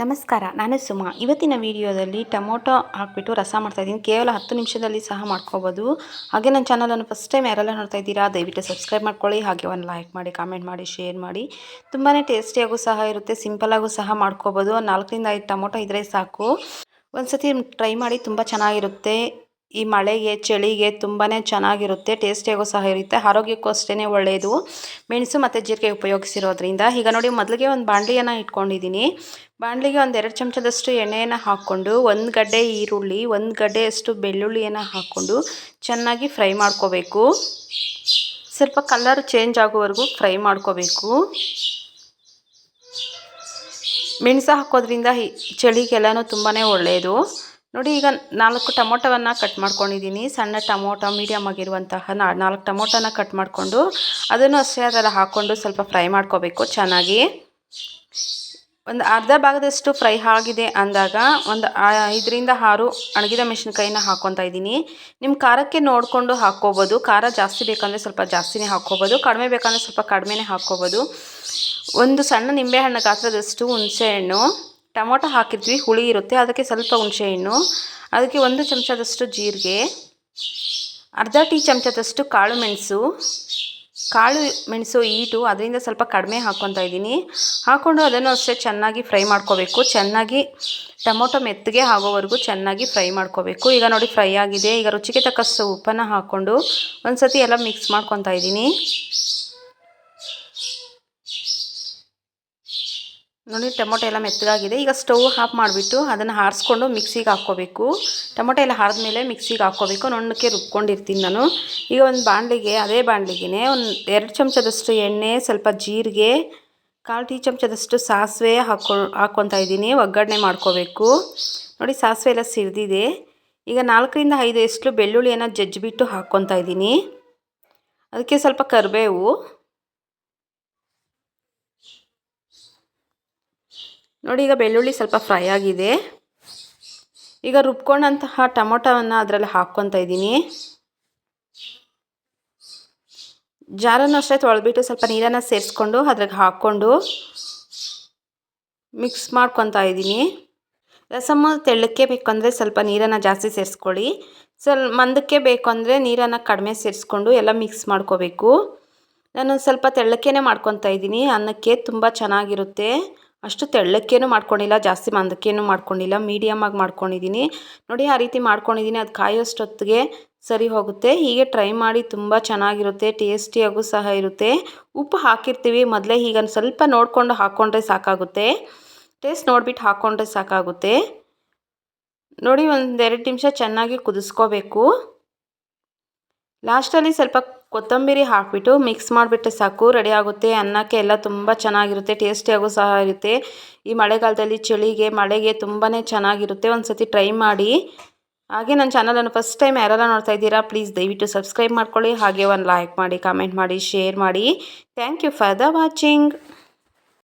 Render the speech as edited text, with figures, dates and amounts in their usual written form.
ನಮಸ್ಕಾರ, ನಾನು ಸುಮಾ. ಇವತ್ತಿನ ವಿಡಿಯೋದಲ್ಲಿ ಟೊಮೊಟೊ ಹಾಕಿಬಿಟ್ಟು ರಸ ಮಾಡ್ತಾಯಿದ್ದೀನಿ. ಕೇವಲ 10 ನಿಮಿಷದಲ್ಲಿ ಸಹ ಮಾಡ್ಕೋಬೋದು. ಹಾಗೆ ನನ್ನ ಚಾನಲನ್ನು ಫಸ್ಟ್ ಟೈಮ್ ಯಾರೆಲ್ಲ ನೋಡ್ತಾ ಇದ್ದೀರಾ ದಯವಿಟ್ಟು ಸಬ್ಸ್ಕ್ರೈಬ್ ಮಾಡ್ಕೊಳ್ಳಿ. ಹಾಗೆ ಒಂದು ಲೈಕ್ ಮಾಡಿ, ಕಾಮೆಂಟ್ ಮಾಡಿ, ಶೇರ್ ಮಾಡಿ. ತುಂಬಾ ಟೇಸ್ಟಿಯಾಗೂ ಸಹ ಇರುತ್ತೆ, ಸಿಂಪಲಾಗೂ ಸಹ ಮಾಡ್ಕೋಬೋದು. 4 ರಿಂದ 5 ಟೊಮೊಟೊ ಇದ್ದರೆ ಸಾಕು. ಒಂದು ಸತಿ ಟ್ರೈ ಮಾಡಿ, ತುಂಬ ಚೆನ್ನಾಗಿರುತ್ತೆ. ಈ ಮಳೆಗೆ ಚಳಿಗೆ ತುಂಬಾ ಚೆನ್ನಾಗಿರುತ್ತೆ, ಟೇಸ್ಟಿಯಾಗೂ ಸಹ ಇರುತ್ತೆ, ಆರೋಗ್ಯಕ್ಕೂ ಅಷ್ಟೇ ಒಳ್ಳೆಯದು. ಮೆಣಸು ಮತ್ತು ಜೀರಿಗೆ ಉಪಯೋಗಿಸಿರೋದ್ರಿಂದ. ಈಗ ನೋಡಿ, ಮೊದಲಿಗೆ ಒಂದು ಬಾಣಲಿಯನ್ನು ಇಟ್ಕೊಂಡಿದ್ದೀನಿ. ಬಾಣಲಿಗೆ ಒಂದು 2 ಚಮಚದಷ್ಟು ಎಣ್ಣೆಯನ್ನು ಹಾಕ್ಕೊಂಡು 1 ಗಡ್ಡೆ ಈರುಳ್ಳಿ, 1 ಗಡ್ಡೆಯಷ್ಟು ಬೆಳ್ಳುಳ್ಳಿಯನ್ನು ಹಾಕ್ಕೊಂಡು ಚೆನ್ನಾಗಿ ಫ್ರೈ ಮಾಡ್ಕೋಬೇಕು. ಸ್ವಲ್ಪ ಕಲರ್ ಚೇಂಜ್ ಆಗೋವರೆಗೂ ಫ್ರೈ ಮಾಡ್ಕೋಬೇಕು. ಮೆಣಸು ಹಾಕೋದ್ರಿಂದ ಚಳಿಗೆಲ್ಲನೂ ತುಂಬಾ ಒಳ್ಳೆಯದು. ನೋಡಿ, ಈಗ 4 ಟೊಮೊಟೊವನ್ನು ಕಟ್ ಮಾಡ್ಕೊಂಡಿದ್ದೀನಿ. ಸಣ್ಣ ಟೊಮೊಟೊ ಮೀಡಿಯಮ್ ಆಗಿರುವಂತಹ 4 ಟೊಮೊಟೊನ ಕಟ್ ಮಾಡಿಕೊಂಡು ಅದನ್ನು ಅಷ್ಟೇ ಅದರ ಹಾಕ್ಕೊಂಡು ಸ್ವಲ್ಪ ಫ್ರೈ ಮಾಡ್ಕೋಬೇಕು ಚೆನ್ನಾಗಿ. ಒಂದು ಅರ್ಧ ಭಾಗದಷ್ಟು ಫ್ರೈ ಆಗಿದೆ ಅಂದಾಗ ಒಂದು 5 ರಿಂದ 6 ಒಣಗಿದ ಮೆಣಸಿನಕಾಯಿನ ಹಾಕ್ಕೊತಾ ಇದ್ದೀನಿ. ನಿಮ್ಮ ಖಾರಕ್ಕೆ ನೋಡಿಕೊಂಡು ಹಾಕ್ಕೋಬೋದು. ಖಾರ ಜಾಸ್ತಿ ಬೇಕಂದರೆ ಸ್ವಲ್ಪ ಜಾಸ್ತಿನೇ ಹಾಕ್ಕೋಬೋದು, ಕಡಿಮೆ ಬೇಕಂದರೆ ಸ್ವಲ್ಪ ಕಡಿಮೆನೇ ಹಾಕ್ಕೋಬೋದು. ಒಂದು ಸಣ್ಣ ನಿಂಬೆಹಣ್ಣು ಗಾತ್ರದಷ್ಟು ಹುಣಸೆಹಣ್ಣು, ಟೊಮೊಟೊ ಹಾಕಿರ್ತೀವಿ ಹುಳಿ ಇರುತ್ತೆ, ಅದಕ್ಕೆ ಸ್ವಲ್ಪ ಹುಣಸೆಹಣ್ಣು, ಅದಕ್ಕೆ 1 ಚಮಚದಷ್ಟು ಜೀರಿಗೆ, ಅರ್ಧ ಟೀ ಚಮಚದಷ್ಟು ಕಾಳು ಮೆಣಸು ಈಟು, ಅದರಿಂದ ಸ್ವಲ್ಪ ಕಡಿಮೆ ಹಾಕ್ಕೊತಾ ಇದ್ದೀನಿ. ಹಾಕ್ಕೊಂಡು ಅದನ್ನು ಅಷ್ಟೇ ಚೆನ್ನಾಗಿ ಫ್ರೈ ಮಾಡ್ಕೋಬೇಕು. ಚೆನ್ನಾಗಿ ಟೊಮೊಟೊ ಮೆತ್ತಗೆ ಆಗೋವರೆಗೂ ಚೆನ್ನಾಗಿ ಫ್ರೈ ಮಾಡ್ಕೋಬೇಕು. ಈಗ ನೋಡಿ, ಫ್ರೈ ಆಗಿದೆ. ಈಗ ರುಚಿಗೆ ತಕ್ಕಷ್ಟು ಉಪ್ಪನ್ನು ಹಾಕ್ಕೊಂಡು ಒಂದು ಸತಿ ಎಲ್ಲ ಮಿಕ್ಸ್ ಮಾಡ್ಕೊತಾ ಇದ್ದೀನಿ. ನೋಡಿ, ಟೊಮೊಟೊ ಎಲ್ಲ ಮೆತ್ತಗಾಗಿದೆ. ಈಗ ಸ್ಟವ್ ಆಫ್ ಮಾಡಿಬಿಟ್ಟು ಅದನ್ನು ಆರಿಸ್ಕೊಂಡು ಮಿಕ್ಸಿಗೆ ಹಾಕ್ಕೋಬೇಕು. ಟೊಮೊಟೊ ಎಲ್ಲ ಆರಿದ್ಮೇಲೆ ಮಿಕ್ಸಿಗೆ ಹಾಕ್ಕೋಬೇಕು. ನುಣ್ಣಕ್ಕೆ ರುಬ್ಕೊಂಡಿರ್ತೀನಿ ನಾನು. ಈಗ ಒಂದು ಅದೇ ಬಾಣಲಿಗೆ ಒಂದು 2 ಚಮಚದಷ್ಟು ಎಣ್ಣೆ, ಸ್ವಲ್ಪ ಜೀರಿಗೆ, 1/4 ಟೀ ಚಮಚದಷ್ಟು ಸಾಸಿವೆ ಹಾಕ್ಕೊತಾ ಇದ್ದೀನಿ. ಒಗ್ಗರಣೆ ಮಾಡ್ಕೋಬೇಕು. ನೋಡಿ, ಸಾಸಿವೆ ಎಲ್ಲ ಸಿಡಿದಿದೆ. ಈಗ 4 ರಿಂದ 5 ಎಸ್ಲು ಬೆಳ್ಳುಳ್ಳಿಯನ್ನು ಜಜ್ಜಿಬಿಟ್ಟು ಹಾಕ್ಕೊತಾ ಇದ್ದೀನಿ. ಅದಕ್ಕೆ ಸ್ವಲ್ಪ ಕರಿಬೇವು. ನೋಡಿ, ಈಗ ಬೆಳ್ಳುಳ್ಳಿ ಸ್ವಲ್ಪ ಫ್ರೈ ಆಗಿದೆ. ಈಗ ರುಬ್ಕೊಂಡಂತಹ ಟೊಮೊಟೊವನ್ನು ಅದರಲ್ಲಿ ಹಾಕ್ಕೊತಾ ಇದ್ದೀನಿ. ಜಾರನ್ನು ಅಷ್ಟೇ ತೊಳೆದ್ಬಿಟ್ಟು ಸ್ವಲ್ಪ ನೀರನ್ನು ಸೇರಿಸ್ಕೊಂಡು ಅದ್ರಾಗೆ ಹಾಕ್ಕೊಂಡು ಮಿಕ್ಸ್ ಮಾಡ್ಕೊತಾ ಇದ್ದೀನಿ. ರಸಮ್ಮ ತೆಳ್ಳಕ್ಕೆ ಬೇಕಂದರೆ ಸ್ವಲ್ಪ ನೀರನ್ನು ಜಾಸ್ತಿ ಸೇರಿಸ್ಕೊಳ್ಳಿ. ಮಂದಕ್ಕೆ ಬೇಕು ಅಂದರೆ ನೀರನ್ನು ಕಡಿಮೆ ಸೇರಿಸ್ಕೊಂಡು ಎಲ್ಲ ಮಿಕ್ಸ್ ಮಾಡ್ಕೋಬೇಕು. ನಾನು ಸ್ವಲ್ಪ ತೆಳ್ಳಕ್ಕೇ ಮಾಡ್ಕೊತಾ ಇದ್ದೀನಿ. ಅನ್ನಕ್ಕೆ ತುಂಬ ಚೆನ್ನಾಗಿರುತ್ತೆ. ಅಷ್ಟು ತೆಳ್ಳಕ್ಕೇನು ಮಾಡ್ಕೊಂಡಿಲ್ಲ, ಜಾಸ್ತಿ ಮಂದಕ್ಕೇನು ಮಾಡ್ಕೊಂಡಿಲ್ಲ, ಮೀಡಿಯಮಾಗಿ ಮಾಡ್ಕೊಂಡಿದ್ದೀನಿ. ನೋಡಿ, ಆ ರೀತಿ ಮಾಡ್ಕೊಂಡಿದ್ದೀನಿ. ಅದು ಕಾಯೋಷ್ಟೊತ್ತಿಗೆ ಸರಿ ಹೋಗುತ್ತೆ. ಹೀಗೆ ಟ್ರೈ ಮಾಡಿ, ತುಂಬ ಚೆನ್ನಾಗಿರುತ್ತೆ, ಟೇಸ್ಟಿಯಾಗೂ ಸಹ ಇರುತ್ತೆ. ಉಪ್ಪು ಹಾಕಿರ್ತೀವಿ ಮೊದಲೇ, ಈಗ ಸ್ವಲ್ಪ ನೋಡಿಕೊಂಡು ಹಾಕ್ಕೊಂಡ್ರೆ ಸಾಕಾಗುತ್ತೆ. ಟೇಸ್ಟ್ ನೋಡಿಬಿಟ್ಟು ಹಾಕ್ಕೊಂಡ್ರೆ ಸಾಕಾಗುತ್ತೆ. ನೋಡಿ, ಒಂದು 2 ನಿಮಿಷ ಚೆನ್ನಾಗಿ ಕುದಿಸ್ಕೋಬೇಕು. ಲಾಸ್ಟಲ್ಲಿ ಸ್ವಲ್ಪ ಕೊತ್ತಂಬರಿ ಹಾಕಿಬಿಟ್ಟು ಮಿಕ್ಸ್ ಮಾಡಿಬಿಟ್ರೆ ಸಾಕು, ರೆಡಿ ಆಗುತ್ತೆ. ಅನ್ನಕ್ಕೆ ಎಲ್ಲ ತುಂಬ ಚೆನ್ನಾಗಿರುತ್ತೆ, ಟೇಸ್ಟಿಯಾಗೂ ಸಹ ಇರುತ್ತೆ. ಈ ಮಳೆಗಾಲದಲ್ಲಿ ಮಳೆಗೆ ತುಂಬಾ ಚೆನ್ನಾಗಿರುತ್ತೆ. ಒಂದು ಸತಿ ಟ್ರೈ ಮಾಡಿ. ಹಾಗೆ ನನ್ನ ಚಾನಲನ್ನು ಫಸ್ಟ್ ಟೈಮ್ ಯಾರೆಲ್ಲ ನೋಡ್ತಾ ಇದ್ದೀರಾ ಪ್ಲೀಸ್ ದಯವಿಟ್ಟು ಸಬ್ಸ್ಕ್ರೈಬ್ ಮಾಡ್ಕೊಳ್ಳಿ. ಹಾಗೆ ಒಂದು ಲೈಕ್ ಮಾಡಿ, ಕಾಮೆಂಟ್ ಮಾಡಿ, ಶೇರ್ ಮಾಡಿ. Thank you for the watching.